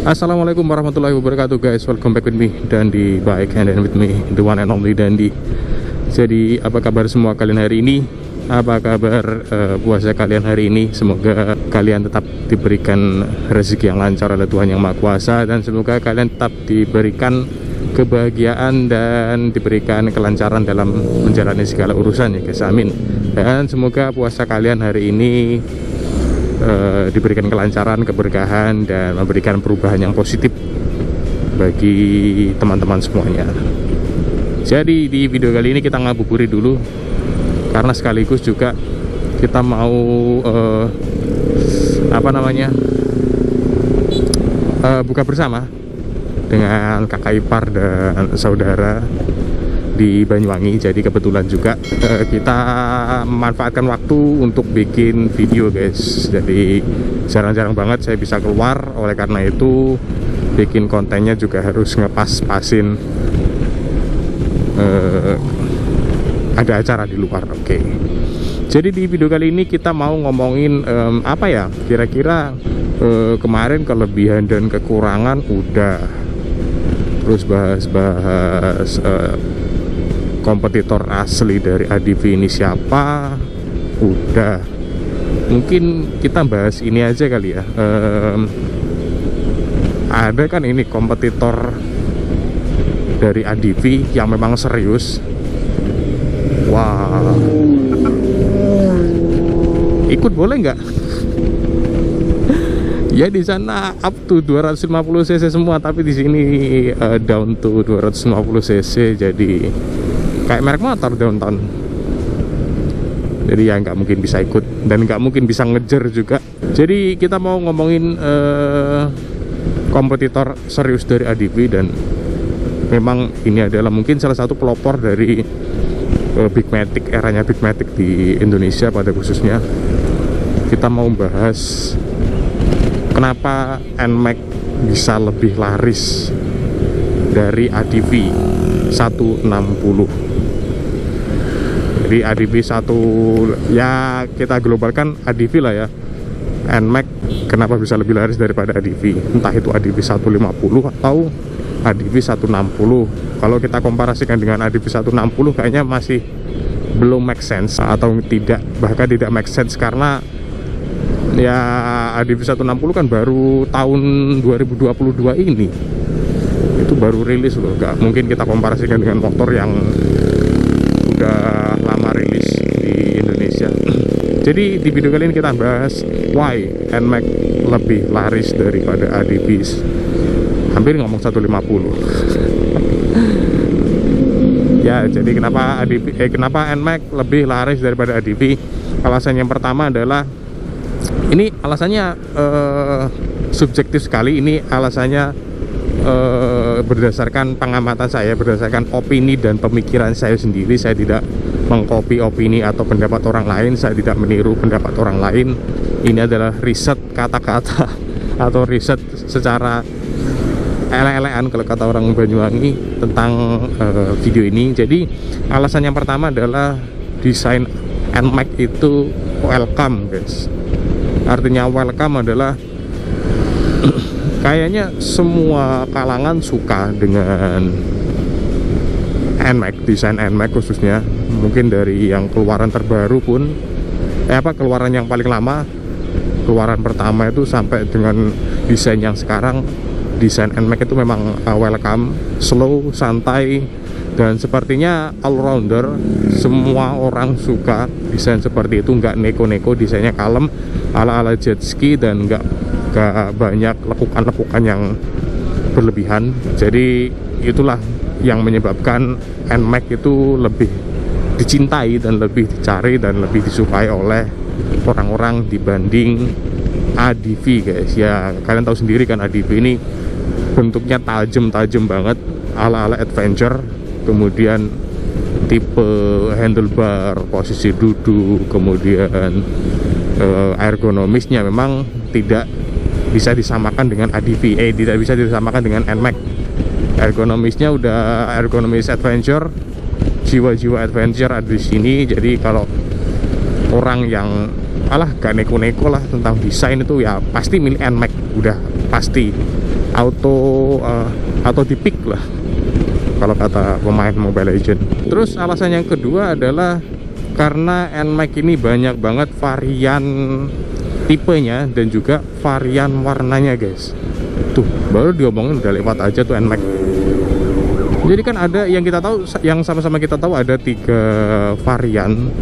Assalamualaikum warahmatullahi wabarakatuh guys. Welcome back with me Dandi Bike and then with me the one and only Dandi. Jadi apa kabar semua kalian hari ini? Apa kabar puasa kalian hari ini? Semoga kalian tetap diberikan rezeki yang lancar oleh Tuhan Yang Maha Kuasa, dan semoga kalian tetap diberikan kebahagiaan dan diberikan kelancaran dalam menjalani segala urusan ya guys, amin. Dan semoga puasa kalian hari ini diberikan kelancaran, keberkahan, dan memberikan perubahan yang positif bagi teman-teman semuanya. Jadi di video kali ini kita ngabuburit dulu, karena sekaligus juga kita mau buka bersama dengan kakak ipar dan saudara di Banyuwangi. Jadi kebetulan juga kita memanfaatkan waktu untuk bikin video guys. Jadi jarang-jarang banget saya bisa keluar, oleh karena itu bikin kontennya juga harus ngepas-pasin ada acara di luar. Oke. Jadi di video kali ini kita mau ngomongin kira-kira kemarin kelebihan dan kekurangan udah, terus bahas kompetitor asli dari ADV ini siapa udah. Mungkin kita bahas ini aja kali ya. Ada kan ini kompetitor dari ADV yang memang serius. Wah, ikut boleh nggak? Ya di sana up to 250 cc semua, tapi di sini down to 250 cc. Jadi kayak merek motor downtown. Jadi ya nggak mungkin bisa ikut dan nggak mungkin bisa ngejar juga. Jadi kita mau ngomongin kompetitor serius dari ADV, dan memang ini adalah mungkin salah satu pelopor dari Big Matic, eranya Big Matic di Indonesia pada khususnya. Kita mau bahas kenapa NMAX bisa lebih laris dari ADV 160. Jadi ADV 1, ya kita globalkan ADV lah ya. NMAX kenapa bisa lebih laris daripada ADV? Entah itu ADV 150 atau ADV 160. Kalau kita komparasikan dengan ADV 160 kayaknya masih belum make sense, atau tidak, bahkan tidak make sense, karena ya ADV 160 kan baru tahun 2022 ini, itu baru rilis loh. Nggak mungkin kita komparasikan dengan motor yang udah lama rilis di Indonesia. Jadi di video kali ini kita bahas why NMAX lebih laris daripada ADV. Hampir ngomong 150. Ya, jadi kenapa NMAX lebih laris daripada ADV? Alasan yang pertama adalah, ini alasannya subjektif sekali. Ini alasannya berdasarkan pengamatan saya, berdasarkan opini dan pemikiran saya sendiri. Saya tidak mengcopy opini atau pendapat orang lain, saya tidak meniru pendapat orang lain. Ini adalah riset kata-kata atau riset secara ele-elean kalau kata orang Banyuwangi tentang video ini. Jadi alasan yang pertama adalah desain NMAX itu welcome guys. Artinya welcome adalah kayaknya semua kalangan suka dengan NMAX, desain NMAX khususnya. Mungkin dari yang keluaran terbaru pun keluaran yang paling lama, keluaran pertama itu, sampai dengan desain yang sekarang. Desain NMAX itu memang welcome, slow, santai, dan sepertinya all-rounder. Semua orang suka desain seperti itu, nggak neko-neko, desainnya kalem, ala-ala jet ski, dan nggak banyak lekukan-lekukan yang berlebihan. Jadi itulah yang menyebabkan NMAX itu lebih dicintai dan lebih dicari dan lebih disukai oleh orang-orang dibanding ADV guys. Ya kalian tahu sendiri kan, ADV ini bentuknya tajam banget, ala-ala adventure. Kemudian tipe handlebar, posisi duduk, kemudian ergonomisnya memang tidak bisa disamakan dengan ADV, tidak bisa disamakan dengan NMAX. Ergonomisnya udah ergonomis adventure, jiwa-jiwa adventure ada di sini. Jadi kalau orang yang alah gak neko-neko lah tentang desain itu, ya pasti milih NMAX, udah pasti auto dipik lah kalau kata pemain Mobile Legends. Terus alasan yang kedua adalah karena NMAX ini banyak banget varian tipenya dan juga varian warnanya guys. Tuh baru diomongin udah lewat aja tuh NMAX. Jadi kan ada yang kita tahu, yang sama-sama kita tahu ada 3 varian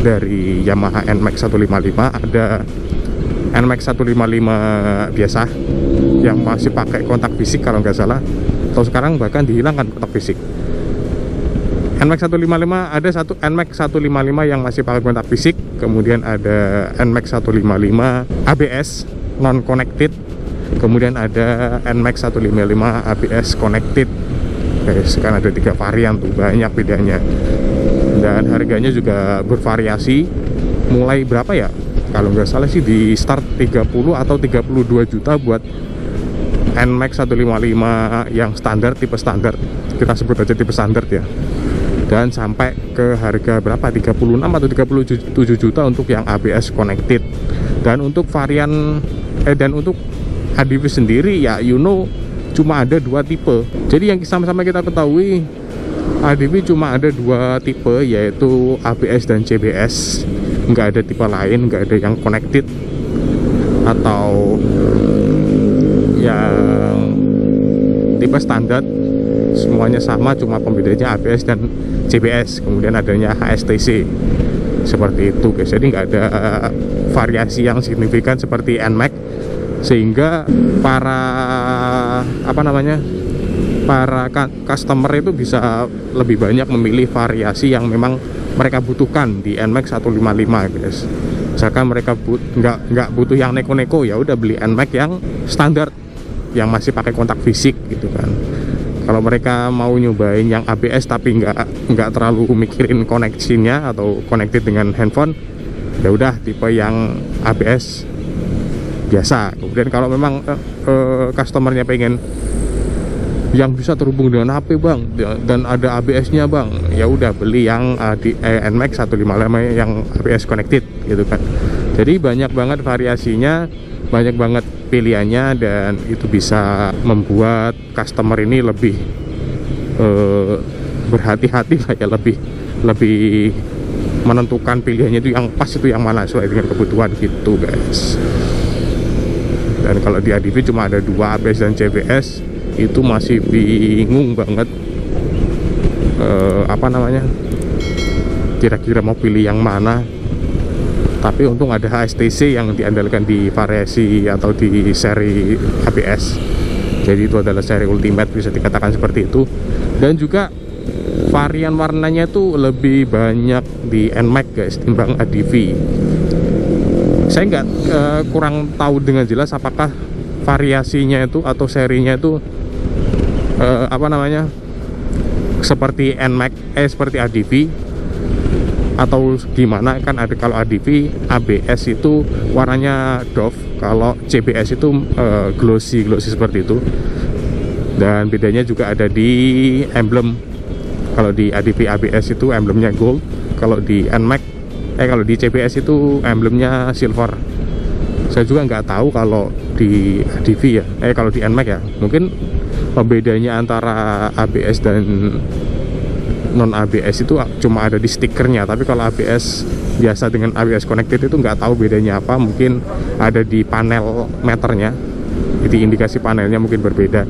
dari Yamaha NMAX 155. Ada NMAX 155 biasa yang masih pakai kontak fisik kalau nggak salah, atau sekarang bahkan dihilangkan kontak fisik. NMAX 155 ada satu NMAX 155 yang masih pakai kontak fisik, kemudian ada NMAX 155 ABS non connected, kemudian ada NMAX 155 ABS connected. Guys, kan ada 3 varian tuh, banyak bedanya. Dan harganya juga bervariasi, mulai berapa ya? Kalau nggak salah sih di start 30 atau 32 juta buat NMAX 155 yang standar, tipe standar. Kita sebut aja tipe standar ya. Dan sampai ke harga berapa? 36 atau 37 juta untuk yang ABS connected. Dan untuk varian dan untuk ADV sendiri ya cuma ada 2 tipe. Jadi yang sama-sama kita ketahui, ADV cuma ada 2 tipe, yaitu ABS dan CBS. Nggak ada tipe lain, nggak ada yang connected atau yang tipe standar. Semuanya sama, cuma pembedanya ABS dan CBS. Kemudian adanya HSTC seperti itu guys. Jadi nggak ada variasi yang signifikan seperti NMAX, sehingga para customer itu bisa lebih banyak memilih variasi yang memang mereka butuhkan di NMAX 155 guys. Misalkan mereka nggak butuh yang neko-neko, ya udah beli NMAX yang standar yang masih pakai kontak fisik gitu kan. Kalau mereka mau nyobain yang ABS tapi nggak terlalu mikirin koneksinya atau connected dengan handphone, ya udah tipe yang ABS biasa. Kemudian kalau memang customernya pengen yang bisa terhubung dengan HP bang dan ada ABS-nya bang, ya udah beli yang NMAX 155 yang ABS connected gitu kan. Jadi banyak banget variasinya, banyak banget pilihannya, dan itu bisa membuat customer ini lebih berhati-hati lah ya, lebih menentukan pilihannya itu yang pas, itu yang mana sesuai dengan kebutuhan gitu guys. Dan kalau di ADV cuma ada 2 ABS dan CBS, itu masih bingung banget kira-kira mau pilih yang mana. Tapi untung ada HSTC yang diandalkan di variasi atau di seri ABS. Jadi itu adalah seri ultimate, bisa dikatakan seperti itu. Dan juga varian warnanya itu lebih banyak di NMAX guys timbang ADV. Saya kurang tahu dengan jelas apakah variasinya itu atau serinya itu seperti NMAX seperti ADV atau gimana. Kan ada, kalau ADV ABS itu warnanya doff, kalau CBS itu glossy seperti itu. Dan bedanya juga ada di emblem. Kalau di ADV ABS itu emblemnya gold, kalau di NMAX kalau di CBS itu emblemnya silver. Saya juga nggak tahu kalau di ADV ya, kalau di NMAX ya, mungkin pembedanya antara ABS dan non ABS itu cuma ada di stikernya. Tapi kalau ABS biasa dengan ABS connected itu nggak tahu bedanya apa, mungkin ada di panel meternya, jadi indikasi panelnya mungkin berbeda.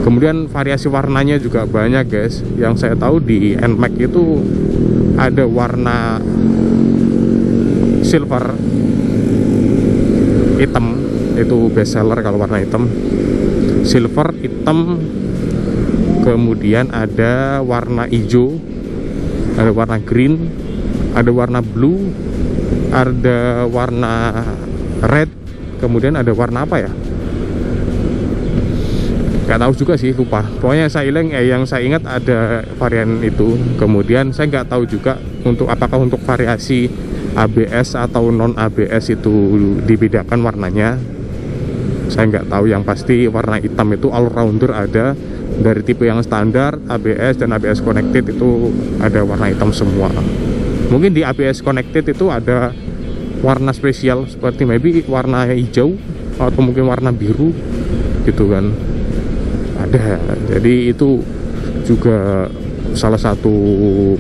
Kemudian variasi warnanya juga banyak guys. Yang saya tahu di NMAX itu ada warna silver hitam, itu best seller kalau warna hitam. Silver hitam, kemudian ada warna hijau, ada warna green, ada warna blue, ada warna red, kemudian ada warna apa ya, nggak tahu juga sih, lupa. Pokoknya yang saya ingat ada varian itu. Kemudian saya nggak tahu juga apakah untuk variasi ABS atau non ABS itu dibedakan warnanya. Saya nggak tahu. Yang pasti warna hitam itu all rounder ada, dari tipe yang standar ABS dan ABS connected itu ada warna hitam semua. Mungkin di ABS connected itu ada warna spesial seperti maybe warna hijau atau mungkin warna biru gitu kan, ada. Jadi itu juga salah satu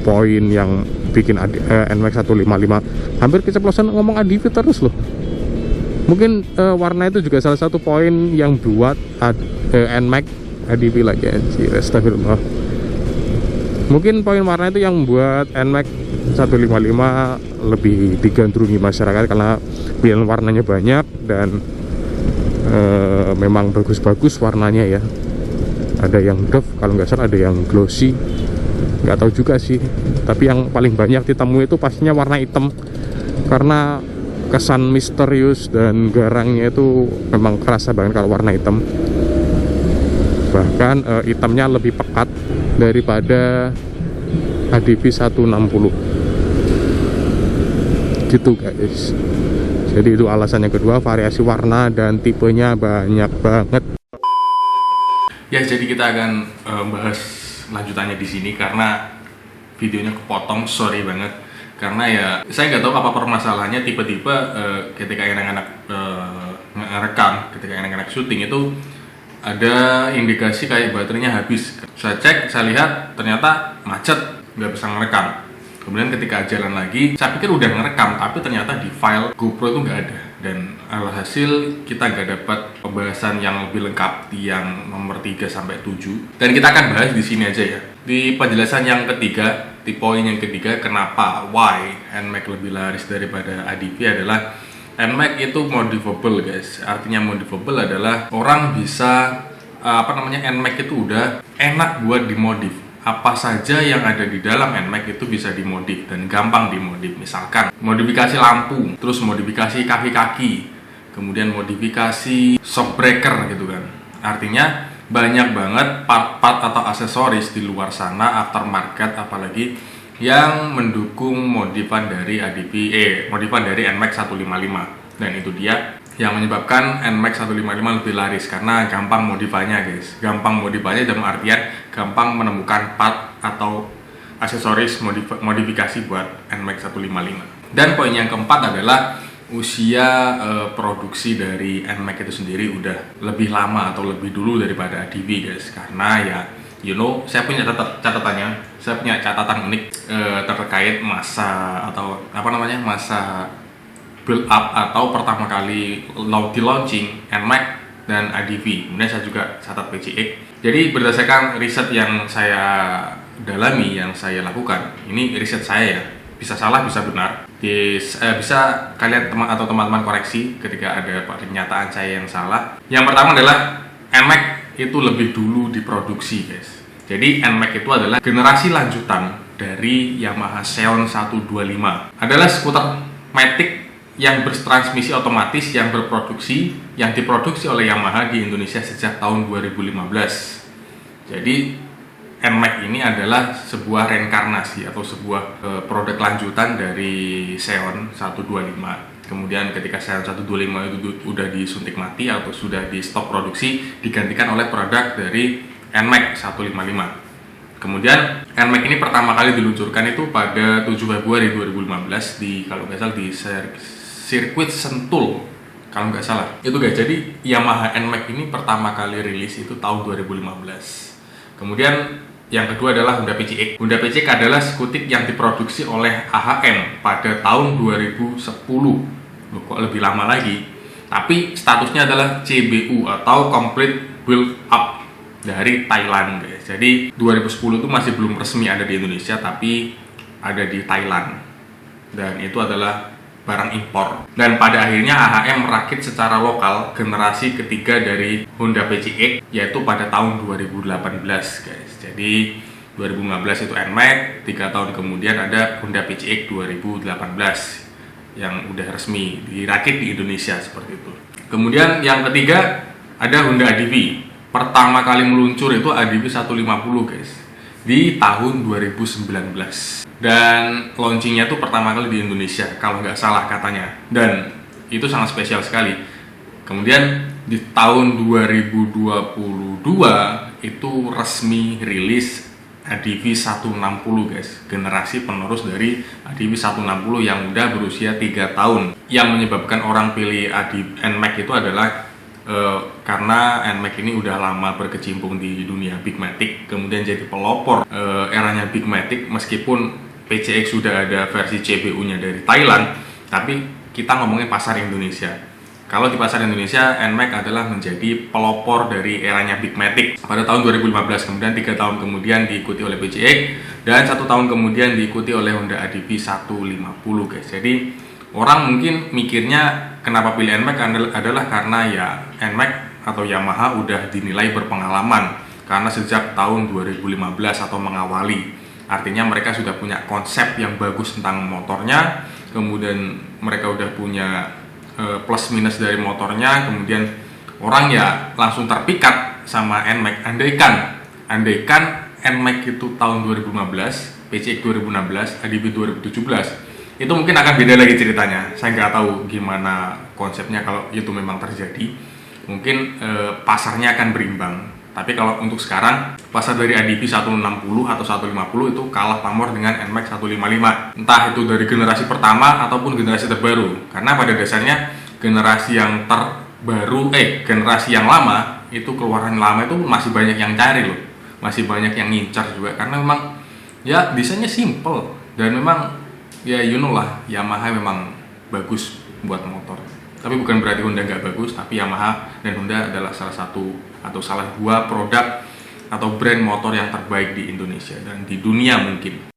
poin yang bikin NMAX 155 hampir keceplosan ngomong ADV terus loh. Mungkin warna itu juga salah satu poin yang buat NMAX ADV lagi anjir, astagfirullah. Mungkin poin warna itu yang membuat NMAX 155 lebih digandrungi masyarakat karena pilihan warnanya banyak dan memang bagus-bagus warnanya ya. Ada yang doff kalau nggak salah, ada yang glossy, nggak tahu juga sih. Tapi yang paling banyak ditemui itu pastinya warna hitam karena kesan misterius dan garangnya itu memang kerasa banget kalau warna hitam. Bahkan hitamnya lebih pekat daripada ADV 160 gitu guys. Jadi itu alasannya. Kedua, variasi warna dan tipenya banyak banget. Ya, jadi kita akan bahas lanjutannya di sini karena videonya kepotong, sorry banget. Karena ya saya nggak tahu apa permasalahannya, tiba-tiba ketika anak-anak ngerekam, ketika anak-anak syuting itu ada indikasi kayak baterainya habis. Saya cek, saya lihat ternyata macet, nggak bisa ngerekam. Kemudian ketika jalan lagi, saya pikir udah ngerekam, tapi ternyata di file GoPro itu nggak ada. Dan alhasil kita nggak dapat pembahasan yang lebih lengkap di yang nomor 3 sampai 7. Dan kita akan bahas di sini aja ya. Di penjelasan yang ketiga, di poin yang ketiga, kenapa why NMAX lebih laris daripada ADV adalah NMAX itu modifable guys. Artinya modifable adalah orang bisa NMAX itu udah enak buat dimodif. Apa saja yang ada di dalam NMAX itu bisa dimodif dan gampang dimodif. Misalkan modifikasi lampu, terus modifikasi kaki-kaki, kemudian modifikasi shock breaker gitu kan. Artinya banyak banget part-part atau aksesoris di luar sana aftermarket apalagi yang mendukung modifan dari modifan dari NMAX 155. Dan itu dia yang menyebabkan NMAX 155 lebih laris karena gampang modifannya guys. Gampang modifannya dalam artian gampang menemukan part atau aksesoris modifikasi buat NMAX 155. Dan poin yang keempat adalah usia produksi dari NMAX itu sendiri udah lebih lama atau lebih dulu daripada ADV guys. Karena ya saya punya catatan unik terkait masa atau masa build up atau pertama kali di launching NMAX dan ADV. Kemudian saya juga catat PCX. Jadi berdasarkan riset yang saya dalami, yang saya lakukan, ini riset saya ya, bisa salah bisa benar. Bisa kalian teman-teman koreksi ketika ada pernyataan saya yang salah. Yang pertama adalah NMAX itu lebih dulu diproduksi guys. Jadi NMAX itu adalah generasi lanjutan dari Yamaha Xeon 125. Adalah skuter matic yang bertransmisi otomatis yang diproduksi oleh Yamaha di Indonesia sejak tahun 2015. Jadi NMAX ini adalah sebuah reinkarnasi atau sebuah produk lanjutan dari Xeon 125. Kemudian ketika Xeon 125 itu udah disuntik mati atau sudah di stop produksi, digantikan oleh produk dari NMAX 155. Kemudian NMAX ini pertama kali diluncurkan itu pada 7 Februari 2015 di kalau nggak salah di sirkuit Sentul kalau nggak salah itu guys. Jadi Yamaha NMAX ini pertama kali rilis itu tahun 2015. Kemudian yang kedua adalah Honda PCX. Honda PCX adalah skutik yang diproduksi oleh AHM pada tahun 2010. Loh, kok lebih lama lagi, tapi statusnya adalah CBU atau Complete Build Up dari Thailand guys. Jadi 2010 itu masih belum resmi ada di Indonesia tapi ada di Thailand dan itu adalah barang impor. Dan pada akhirnya AHM merakit secara lokal generasi ketiga dari Honda PCX yaitu pada tahun 2018 guys. Jadi 2015 itu NMAX, 3 tahun kemudian ada Honda PCX 2018 yang udah resmi dirakit di Indonesia seperti itu. Kemudian yang ketiga ada Honda ADV. Pertama kali meluncur itu ADV 150 guys di tahun 2019. Dan launchingnya tuh pertama kali di Indonesia kalau nggak salah katanya, dan itu sangat spesial sekali. Kemudian di tahun 2022 itu resmi rilis ADV 160 guys, generasi penerus dari ADV 160 yang udah berusia 3 tahun. Yang menyebabkan orang pilih NMAX itu adalah karena NMAX ini udah lama berkecimpung di dunia Bigmatic, kemudian jadi pelopor eranya Bigmatic. Meskipun PCX sudah ada versi CBU-nya dari Thailand, tapi kita ngomongin pasar Indonesia. Kalau di pasar Indonesia, NMAX adalah menjadi pelopor dari eranya Bigmatic pada tahun 2015, kemudian 3 tahun kemudian diikuti oleh PCX, dan 1 tahun kemudian diikuti oleh Honda ADV 150 guys. Jadi orang mungkin mikirnya kenapa pilih NMAX adalah karena ya NMAX atau Yamaha udah dinilai berpengalaman, karena sejak tahun 2015 atau mengawali. Artinya mereka sudah punya konsep yang bagus tentang motornya, kemudian mereka udah punya plus minus dari motornya, kemudian orang ya langsung terpikat sama NMAX. Andaikan NMAX itu tahun 2015, PCX 2016, ADV 2017, itu mungkin akan beda lagi ceritanya. Saya nggak tahu gimana konsepnya kalau itu memang terjadi. Mungkin pasarnya akan berimbang. Tapi kalau untuk sekarang, pasar dari ADV 160 atau 150 itu kalah pamor dengan NMAX 155. Entah itu dari generasi pertama ataupun generasi terbaru. Karena pada dasarnya generasi yang generasi yang lama, itu keluaran lama itu masih banyak yang cari loh. Masih banyak yang ngincar juga. Karena memang ya desainnya simple. Dan memang ya you know lah, Yamaha memang bagus buat motor. Tapi bukan berarti Honda nggak bagus, tapi Yamaha dan Honda adalah salah satu atau salah dua produk atau brand motor yang terbaik di Indonesia dan di dunia mungkin.